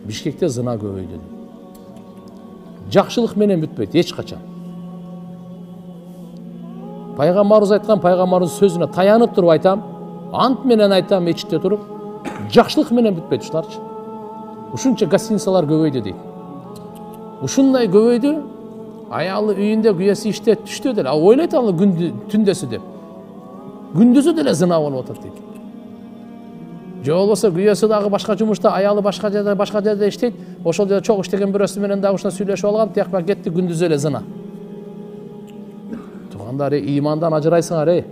Бишкекте зына көбөйдү. Жакшылык менен бүтпөйт эч качан. Пайгамбарыбыз айткан, пайгамбарыбыз сөзүнө таянып туруп айтам, ант менен айтам мечитте туруп, жакшылык менен бүтпөйт ушуларчы. Ушунча гостиницалар көбөйдү дейт. Ушундай көбөйдү, аялы үйүндө күйөөсү иштеп түштө деле, ойлойт ал түндөсү деп. Күндүзү деле зына болуп атат дейт. Же болбосо күйөөсү дагы башка жумушта, аялы башка жерде иштейт, ошол жерде чок иштеген бирөөсү менен дагы ушуна сүйлөшүп алган, тияк кетти күндүзү эле зына. Туугандар, ыймандан ажырайсыңар,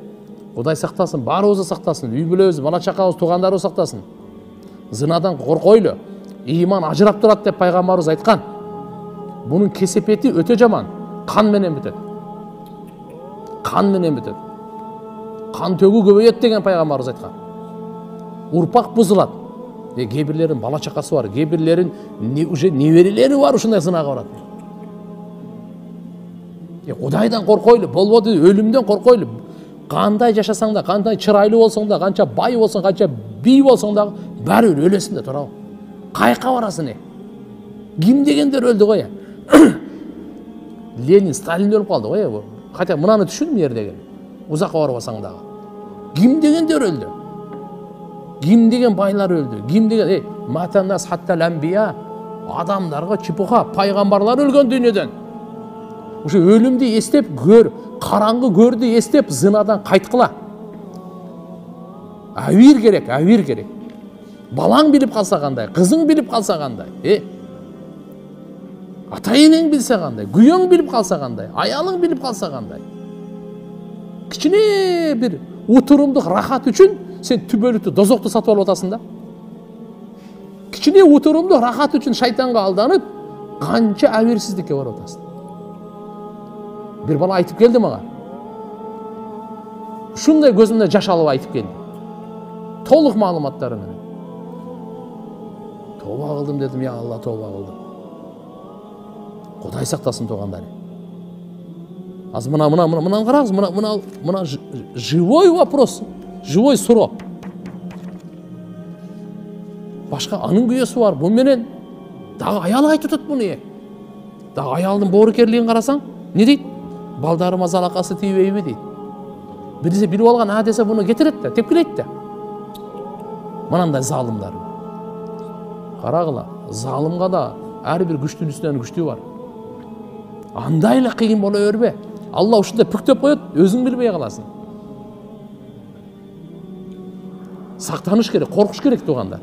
Кудай сактасын, баарыбызды сактасын, үй бүлөбүз, бала чакабыз, туугандарыбыз сактасын. Зынадан коркойлу. Ыйман ажырап турат деп пайгамбарыбыз айткан. Bunun kesepeti öte жаман, kan менен бүтөт. Kan менен бүтөт. Kan төгүү көбөйөт деген пайгамбарыбыз айткан. Урпак бузулат. Кээ бирлеринин бала чакасы бар, кээ бирлеринин уже неберелери бар, ушундай зынага барат. Кудайдан коркойлу, болбоду өлүмдөн коркойлу. Кандай жашасаң да, кандай чырайлуу болсоң да, канча бай болсоң, канча бий болсоң да, баары өлөсүң да турабы. Кайка барасың? Ким дегендер өлдү го. Ленин, Сталин өлүп калды го. Хотя мынаны түшүн жердеги. Узакка барбасаң дагы. Ким дегендер өлдү? Ким деген байлар өлдү? Ким деген матанас хаттал анбия, адамдарга чепуха, пайгамбарлар өлгөн дүйнөдөн. Ушу өлүмдү эстеп көр, караңгы көрдү эстеп зынадан кайткыла. Авир керек, авир керек. Балаң билип калса кандай, кызың билип калса кандай, ата-энең билсе кандай, күйөөң билип калса кандай, аялың билип калса кандай. Кичине бир утурумдук рахат үчүн сен түбөлүктү дозокту сатып алып атасың да. Кичине утурумдук рахат үчүн шайтанга алданып, канча авирсиздикке барып атасың. Bir bala aytıp geldi bana. Şunday gözümde jaş alıp aytıp geldi. Толук маалыматтары менен. Тоба кылдым дедим, я Алла, тоба кылдым. Кудай сактасын туугандар. Аз мына караңыз, мына живой вопрос, живой суроо. Башка анын күйөөсү бар, бу менен дагы аял айтып атат буну. Дагы аялдын боорукерлигин карасаң, не дейт? Балдарыма залакасы тийбейби дейт. Бирisi билип алган десе буну кетирет да, тепкилейт да. Мынандай залымдар. Карагыла, залымга да ар бир күчтүн үстүнөн күчтүү бар. Андай эле кыйын боло бербе. Алла ушундай бүктөп коет, өзүң билбей каласың. Сактаныш керек, коркуш керек туугандар.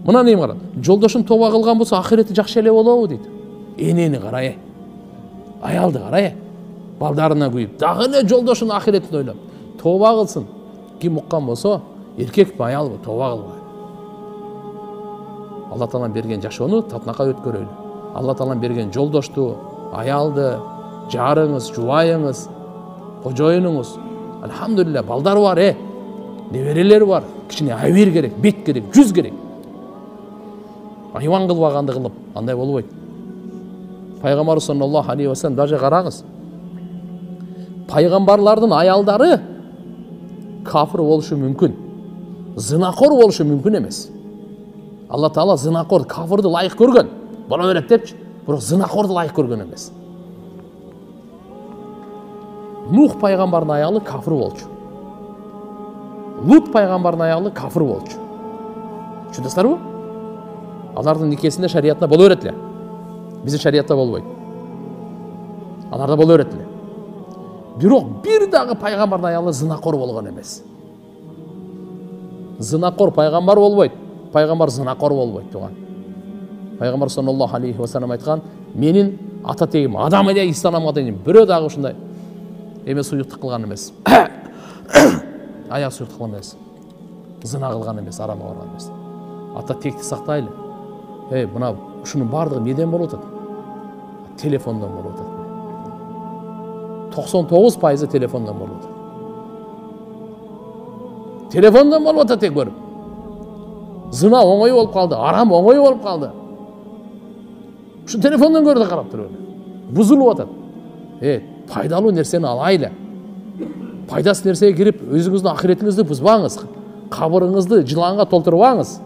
Мына нем кара, жолдошум тоба кылган болсо ахирети жакшы эле болобу дейт. Энени карай. Аялды карай, балдарына күйүп, дагы эле жолдошунун ахиретин ойлоп, тоба кылсын. Ким уккан болсо, эркекпи, аялбы, тоба кылгай. Алла Таалам берген жашоону татынакка өткөрөйлү. Алла Таалам берген жолдошту, аялды, жарыңыз, жубайыңыз, кожоюнуңуз, алхамдулилля, балдар бар, неберелер бар. Кичине авир керек, бет керек, жүз керек. Айван кылбаганды кылып, андай болбойт. Пайгамбар саллаллаху алейхи ва саллям даже караңыз. Пайгамбарлардын аялдары кафир болушу мүмкүн. Зынакор болушу мүмкүн эмес. Алла Таала зынакор, кафирди лайык көргөн. Боло берет депчи, бирок зынакорду лайык көргөн эмес. Нух пайгамбардын аялы кафир болчу. Лут пайгамбардын аялы кафир болчу. Түшүнөсүңөрбү? Алардын никесинде шариятта боло берет эле. Биздин шариятта болбойт. Аларда боло берет эле. Бирок бир дагы пайгамбардын аялы зынакор болгон эмес. Зынакор пайгамбар болбойт. Пайгамбар зынакор болбойт тууган. Пайгамбар саллаллаху алейхи ва саллям айткан, менин ата тегим адам эле исламга дейин бирөө дагы ушундай эме суюктук кылган эмес. Аяк суюктук кылган эмес. Зына кылган эмес, арамга барган эмес. Ата текти сактайлы. Мына ушунун бардыгы неден болуп атат? Телефондон болуп атат. 99% телефондон болуп атат. Телефондон болуп атат тек көрүп. Зына оңой болуп калды, арам оңой болуп калды. Ушу телефондон көрдү карап туруп. Бузулуп атат. Пайдалуу нерсени алайлы. Пайдасыз нерсеге кирип, өзүңүздүн ахиретиңизди бузбаңыз. Кабырыңызды жыланга толтурбаңыз.